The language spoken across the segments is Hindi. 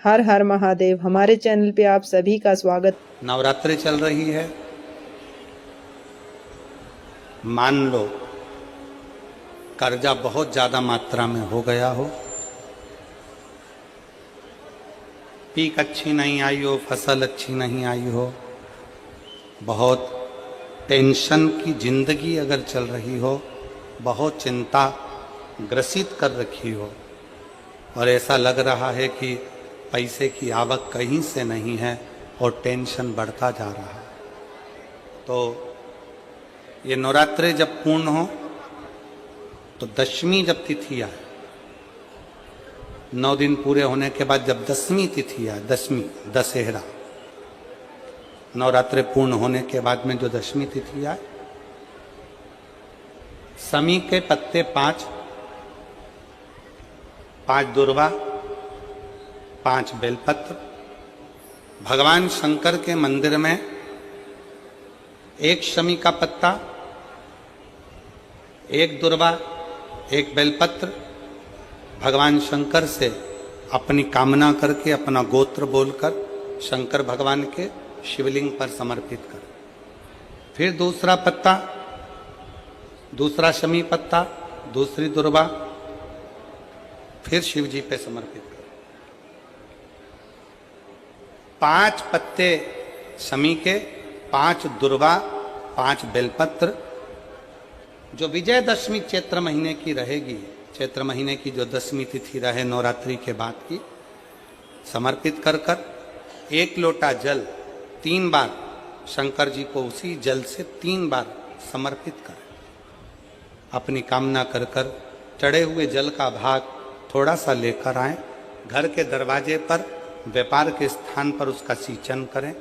हर हर महादेव। हमारे चैनल पे आप सभी का स्वागत। नवरात्रि चल रही है। मान लो कर्जा बहुत ज्यादा मात्रा में हो गया हो, पीक अच्छी नहीं आई हो, फसल अच्छी नहीं आई हो, बहुत टेंशन की जिंदगी अगर चल रही हो, बहुत चिंता ग्रसित कर रखी हो और ऐसा लग रहा है कि पैसे की आवक कहीं से नहीं है और टेंशन बढ़ता जा रहा है, तो ये नवरात्रे जब पूर्ण हो तो दशमी जब तिथि आए, 9 दिन पूरे होने के बाद जब दसवीं तिथि आए, दसवीं दशहरा, नवरात्रे पूर्ण होने के बाद में जो दशमी तिथि आए, समी के पत्ते 5 दुर्वा, 5 बेलपत्र, भगवान शंकर के मंदिर में 1 शमी का पत्ता, 1 दुर्वा, 1 बेलपत्र, भगवान शंकर से अपनी कामना करके, अपना गोत्र बोलकर शंकर भगवान के शिवलिंग पर समर्पित कर। फिर दूसरा पत्ता, दूसरा शमी पत्ता, दूसरी दुर्वा, फिर शिव जी पे समर्पित कर। 5 पत्ते शमी के, 5 दुर्वा, 5 बेलपत्र, जो विजयदशमी चैत्र महीने की रहेगी, चैत्र महीने की जो दसवीं तिथि रहे नवरात्रि के बाद की, समर्पित कर कर 1 लोटा जल 3 बार शंकर जी को उसी जल से 3 बार समर्पित करें। अपनी कामना कर कर चढ़े हुए जल का भाग थोड़ा सा लेकर आए, घर के दरवाजे पर, व्यापार के स्थान पर उसका सिंचन करें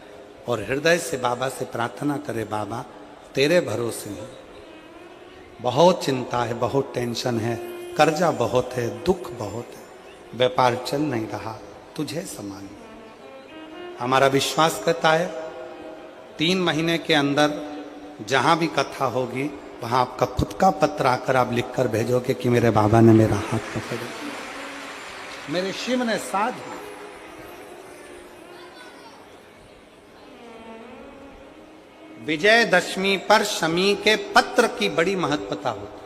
और हृदय से बाबा से प्रार्थना करें, बाबा तेरे भरोसे हैं, बहुत चिंता है, बहुत टेंशन है, कर्जा बहुत है, दुख बहुत है, व्यापार चल नहीं रहा, तुझे समान। हमारा विश्वास कहता है 3 महीने के अंदर जहां भी कथा होगी वहां आपका खुद का पत्र आकर आप लिखकर भेजोगे कि मेरे बाबा ने मेरा हाथ पकड़ा, मेरे शिव ने साथ दिया। विजयदशमी पर शमी के पत्र की बड़ी महत्वता होती है।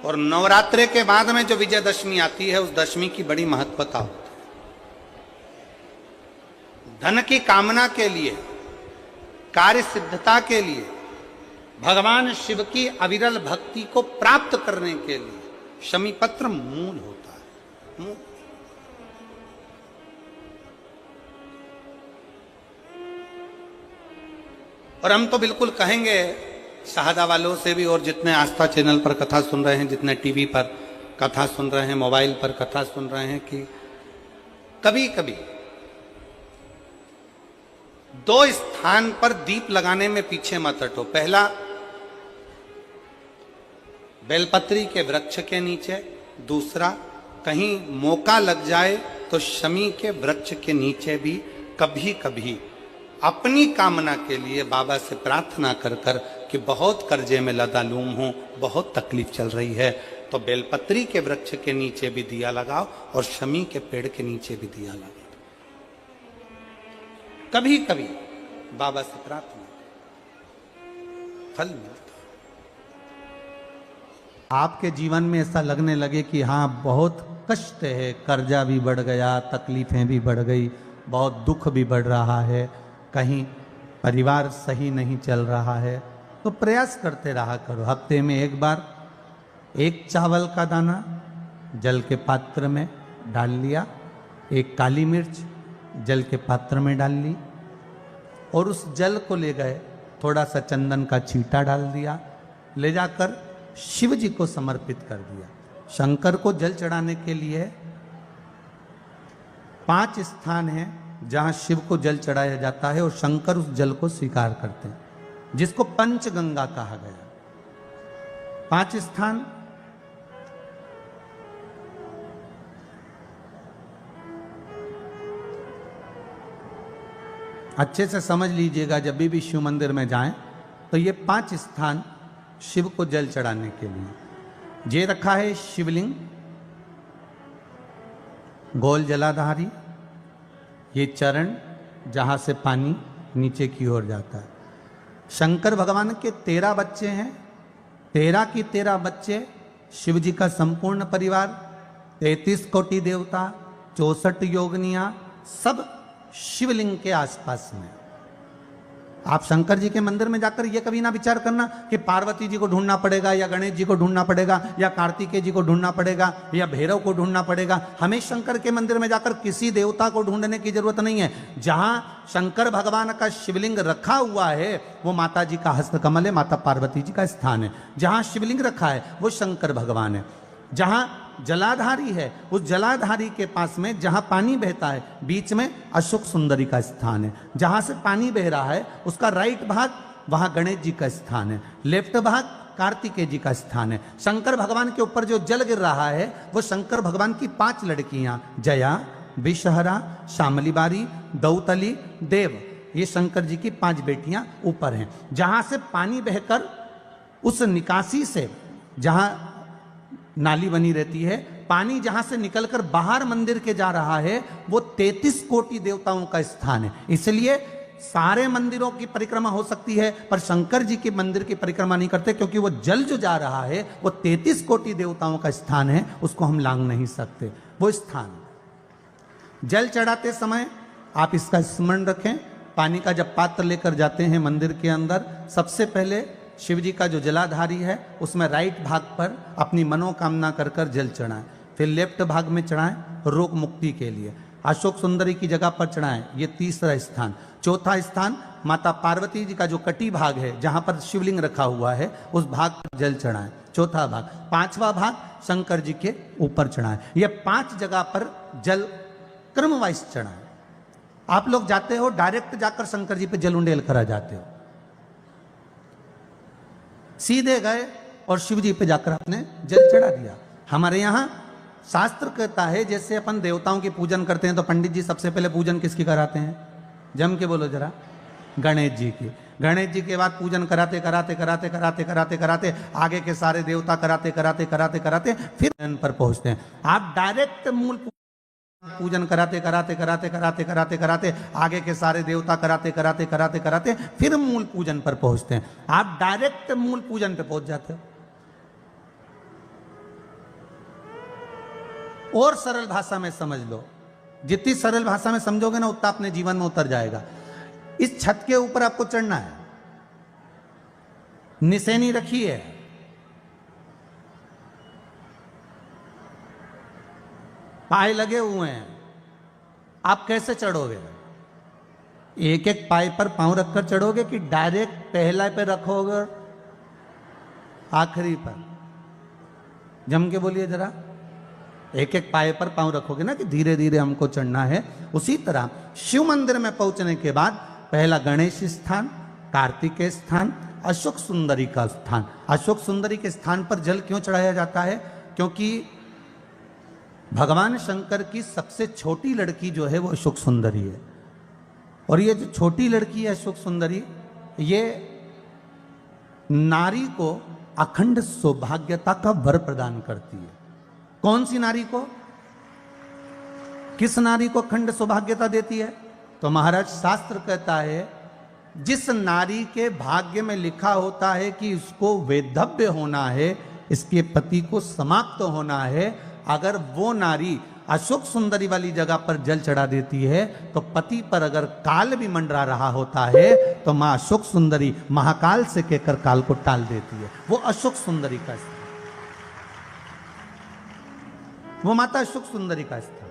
और नवरात्रे के बाद में जो विजयदशमी आती है, उस दशमी की बड़ी महत्वता होती है। धन की कामना के लिए, कार्य सिद्धता के लिए, भगवान शिव की अविरल भक्ति को प्राप्त करने के लिए शमी पत्र मूल होता है, मूल। और हम तो बिल्कुल कहेंगे शहादा वालों से भी, और जितने आस्था चैनल पर कथा सुन रहे हैं, जितने टीवी पर कथा सुन रहे हैं, मोबाइल पर कथा सुन रहे हैं, कि कभी कभी 2 स्थान पर दीप लगाने में पीछे मत हटो। पहला, बेलपत्री के वृक्ष के नीचे। दूसरा, कहीं मौका लग जाए तो शमी के वृक्ष के नीचे भी कभी कभी अपनी कामना के लिए बाबा से प्रार्थना कर कर कि बहुत कर्जे में लदालूम हूं, बहुत तकलीफ चल रही है, तो बेलपत्री के वृक्ष के नीचे भी दिया लगाओ और शमी के पेड़ के नीचे भी दिया लगाओ। कभी कभी बाबा से प्रार्थना, फल मिलता। आपके जीवन में ऐसा लगने लगे कि हाँ बहुत कष्ट है, कर्जा भी बढ़ गया, तकलीफें भी बढ़ गई, बहुत दुख भी बढ़ रहा है, कहीं परिवार सही नहीं चल रहा है, तो प्रयास करते रहा करो। हफ्ते में 1 बार 1 चावल का दाना जल के पात्र में डाल लिया, 1 काली मिर्च जल के पात्र में डाल ली और उस जल को ले गए, थोड़ा सा चंदन का छींटा डाल दिया, ले जाकर शिव जी को समर्पित कर दिया। शंकर को जल चढ़ाने के लिए 5 स्थान हैं जहां शिव को जल चढ़ाया जाता है और शंकर उस जल को स्वीकार करते हैं, जिसको पंचगंगा कहा गया। 5 स्थान, अच्छे से समझ लीजिएगा। जब भी शिव मंदिर में जाएं तो ये 5 स्थान शिव को जल चढ़ाने के लिए। ये रखा है शिवलिंग, गोल जलाधारी, ये चरण जहां से पानी नीचे की ओर जाता है। शंकर भगवान के 13 बच्चे हैं, 13 की 13 बच्चे, शिव जी का संपूर्ण परिवार, 33 कोटि देवता, 64 योगनियां, सब शिवलिंग के आसपास में। आप शंकर जी के मंदिर में जाकर यह कभी ना विचार करना कि पार्वती जी को ढूंढना पड़ेगा या गणेश जी को ढूंढना पड़ेगा या कार्तिकेय जी को ढूंढना पड़ेगा या भैरव को ढूंढना पड़ेगा। हमें शंकर के मंदिर में जाकर किसी देवता को ढूंढने की जरूरत नहीं है। जहां शंकर भगवान का शिवलिंग रखा हुआ है वो माता जी का हस्तकमल है, माता पार्वती जी का स्थान है। जहां शिवलिंग रखा है वो शंकर भगवान है। जहां जलाधारी है उस जलाधारी के पास में जहां पानी बहता है बीच में अशोक सुंदरी का स्थान है। जहां से पानी बह रहा है उसका राइट भाग वहां गणेश जी का स्थान है, लेफ्ट भाग कार्तिकेय जी का स्थान है। शंकर भगवान के ऊपर जो जल गिर रहा है वो शंकर भगवान की 5 लड़कियां जया, विषहरा, शामलीबारी, दौतली, देव, ये शंकर जी की 5 बेटियां ऊपर हैं। जहां से पानी बहकर उस निकासी से, जहां नाली बनी रहती है, पानी जहां से निकलकर बाहर मंदिर के जा रहा है वो 33 कोटि देवताओं का स्थान है। इसलिए सारे मंदिरों की परिक्रमा हो सकती है पर शंकर जी के मंदिर की परिक्रमा नहीं करते, क्योंकि वो जल जो जा रहा है वो 33 कोटि देवताओं का स्थान है, उसको हम लांघ नहीं सकते। वो स्थान जल चढ़ाते समय आप इसका स्मरण रखें। पानी का जब पात्र लेकर जाते हैं मंदिर के अंदर, सबसे पहले शिव जी का जो जलाधारी है उसमें राइट भाग पर अपनी मनोकामना कर कर जल चढ़ाएं, फिर लेफ्ट भाग में चढ़ाएं रोग मुक्ति के लिए। अशोक सुंदरी की जगह पर चढ़ाएं, ये तीसरा स्थान। चौथा स्थान माता पार्वती जी का जो कटी भाग है जहां पर शिवलिंग रखा हुआ है उस भाग पर जल चढ़ाएं, चौथा भाग। पांचवा भाग शंकर जी के ऊपर चढ़ाएं। ये 5 जगह पर जल क्रम वाइज चढ़ाएं। आप लोग जाते हो डायरेक्ट जाकर शंकर जी पे जल उंडेल करा जाते हो, सीधे गए और शिव जी पे जाकर आपने जल चढ़ा दिया। हमारे यहां शास्त्र कहता है जैसे अपन देवताओं की पूजन करते हैं तो पंडित जी सबसे पहले पूजन किसकी कराते हैं? जम के बोलो जरा, गणेश जी की। गणेश जी के बाद पूजन कराते कराते कराते कराते कराते कराते आगे के सारे देवता कराते कराते कराते कराते फिर इन पर पहुंचते हैं। आप डायरेक्ट मूल पूजन कराते कराते कराते कराते कराते कराते आगे के सारे देवता कराते कराते कराते कराते फिर मूल पूजन पर पहुंचते हैं। आप डायरेक्ट मूल पूजन पे पहुंच जाते हो। और सरल भाषा में समझ लो, जितनी सरल भाषा में समझोगे ना उतना अपने जीवन में उतर जाएगा। इस छत के ऊपर आपको चढ़ना है, निशानी रखी है, पाए लगे हुए हैं, आप कैसे चढ़ोगे? एक एक पाए पर पांव रखकर चढ़ोगे कि डायरेक्ट पहला पे रखोगे आखिरी पर? जम के बोलिए जरा, एक एक पाए पर पांव रखोगे ना कि धीरे धीरे हमको चढ़ना है। उसी तरह शिव मंदिर में पहुंचने के बाद पहला गणेश स्थान, कार्तिकेय स्थान, अशोक सुंदरी का स्थान। अशोक सुंदरी के स्थान पर जल क्यों चढ़ाया जाता है? क्योंकि भगवान शंकर की सबसे छोटी लड़की जो है वो अशोक सुंदरी है। और ये जो छोटी लड़की है अशोक सुंदरी, ये नारी को अखंड सौभाग्यता का वर प्रदान करती है। कौन सी नारी को? किस नारी को अखंड सौभाग्यता देती है? तो महाराज शास्त्र कहता है जिस नारी के भाग्य में लिखा होता है कि इसको वैधव्य होना है, इसके पति को समाप्त होना है, अगर वो नारी अशोक सुंदरी वाली जगह पर जल चढ़ा देती है तो पति पर अगर काल भी मंडरा रहा होता है तो मां अशोक सुंदरी महाकाल से कहकर काल को टाल देती है। वो अशोक सुंदरी का स्थान, वो माता अशोक सुंदरी का स्थान।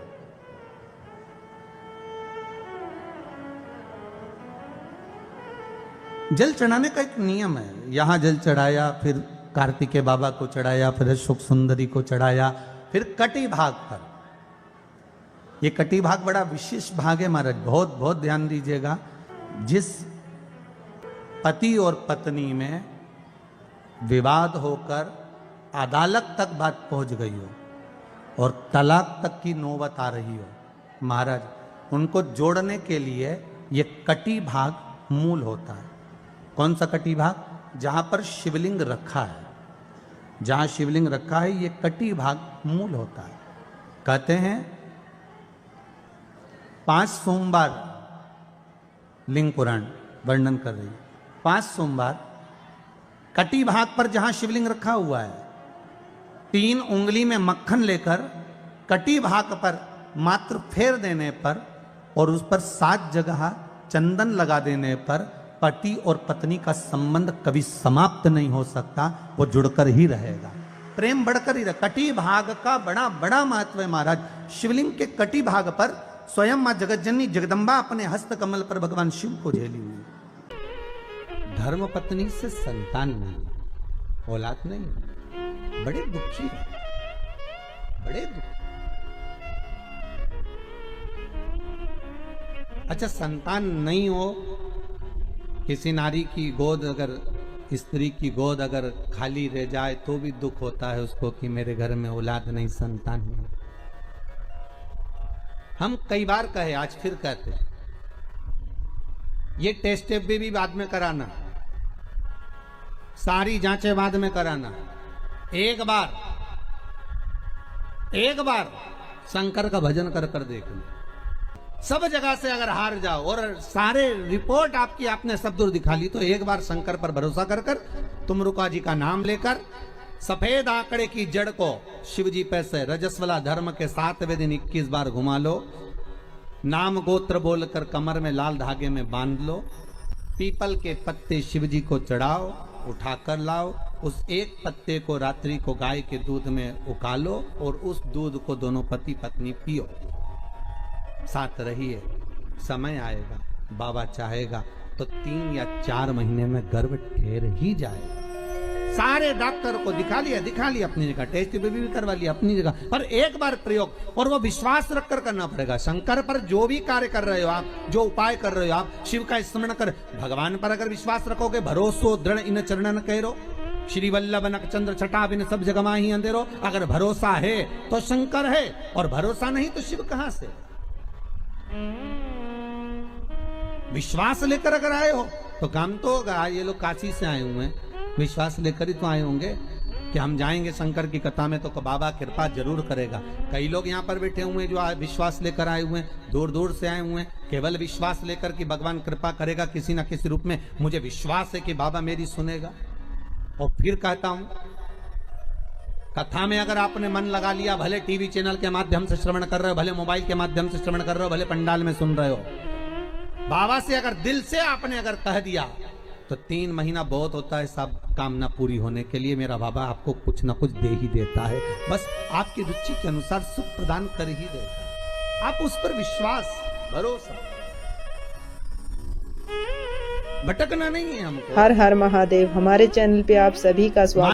जल चढ़ाने का एक नियम है। यहां जल चढ़ाया, फिर कार्तिकेय बाबा को चढ़ाया, फिर अशोक सुंदरी को चढ़ाया, फिर कटी भाग पर। ये कटी भाग बड़ा विशेष भाग है महाराज, बहुत बहुत ध्यान दीजिएगा। जिस पति और पत्नी में विवाद होकर अदालत तक बात पहुंच गई हो और तलाक तक की नौबत आ रही हो, महाराज उनको जोड़ने के लिए ये कटी भाग मूल होता है। कौन सा कटी भाग? जहां पर शिवलिंग रखा है, जहां शिवलिंग रखा है ये कटी भाग मूल होता है। कहते हैं 5 सोमवार लिंग पुराण वर्णन कर रही है, 5 सोमवार कटी भाग पर जहां शिवलिंग रखा हुआ है, 3 उंगली में मक्खन लेकर कटी भाग पर मात्र फेर देने पर और उस पर 7 जगह चंदन लगा देने पर पति और पत्नी का संबंध कभी समाप्त नहीं हो सकता, वो जुड़कर ही रहेगा, प्रेम बढ़कर ही रहेगा। कटी भाग का बड़ा बड़ा महत्व है महाराज। शिवलिंग के कटी भाग पर स्वयं मां जगतजननी जगदम्बा अपने हस्त कमल पर भगवान शिव को झेली हुई। धर्म पत्नी से संतान नहीं, औलाद नहीं, बड़े दुखी है, बड़े दुखी। अच्छा, संतान नहीं हो, किसी नारी की गोद अगर, स्त्री की गोद अगर खाली रह जाए तो भी दुख होता है उसको कि मेरे घर में औलाद नहीं, संतान नहीं। हम कई बार कहे, आज फिर कहते हैं, ये टेस्ट भी बाद में कराना, सारी जांचें बाद में कराना। एक बार शंकर का भजन कर कर देखना। सब जगह से अगर हार जाओ और सारे रिपोर्ट आपकी आपने सब दूर दिखा ली, तो एक बार शंकर पर भरोसा कर कर तुमरुका जी का नाम लेकर सफेद आंकड़े की जड़ को शिव जी पे से रजस्वला धर्म के 7वें दिन 21 बार घुमा लो। नाम गोत्र बोलकर कमर में लाल धागे में बांध लो। पीपल के पत्ते शिव जी को चढ़ाओ, उठाकर लाओ। उस एक पत्ते को रात्रि को गाय के दूध में उकालो और उस दूध को दोनों पति पत्नी पियो। साथ रहिए, समय आएगा, बाबा चाहेगा तो 3 या 4 महीने में गर्भ ठहर ही जाएगा। सारे डॉक्टर को दिखा लिया अपनी जगह, टेस्ट भी करवा लिया अपनी जगह, पर एक बार प्रयोग, और वो विश्वास रखकर करना पड़ेगा। शंकर पर जो भी कार्य कर रहे हो आप, जो उपाय कर रहे हो आप, शिव का स्मरण कर, भगवान पर अगर विश्वास रखोगे, भरोसो दृढ़ इन चरणन कहो, श्री वल्लभ नक चंद्र छटा बिन सब जगमा ही अंधेरो। अगर भरोसा है तो शंकर है, और भरोसा नहीं तो शिव कहां से। विश्वास लेकर अगर आए हो तो काम तो होगा। ये लोग काशी से आए हुए हैं, विश्वास लेकर ही तो आए होंगे कि हम जाएंगे शंकर की कथा में तो बाबा कृपा जरूर करेगा। कई लोग यहाँ पर बैठे हुए हैं जो विश्वास लेकर आए हुए हैं, दूर दूर से आए हुए हैं, केवल विश्वास लेकर कि भगवान कृपा करेगा किसी ना किसी रूप में, मुझे विश्वास है कि बाबा मेरी सुनेगा। और फिर कहता हूं, कथा में अगर आपने मन लगा लिया, भले टीवी चैनल के माध्यम से श्रवण कर रहे हो, भले मोबाइल के माध्यम से श्रवण कर रहे हो, भले पंडाल में सुन रहे हो, बाबा से अगर दिल से आपने अगर कह दिया तो 3 महीना बहुत होता है सब कामना पूरी होने के लिए। मेरा बाबा आपको कुछ ना कुछ दे ही देता है, बस आपकी रुचि के अनुसार सुख प्रदान कर ही देता है। आप उस पर विश्वास, भरोसा, भटकना नहीं है हमको। हर हर महादेव। हमारे चैनल पे आप सभी का स्वागत।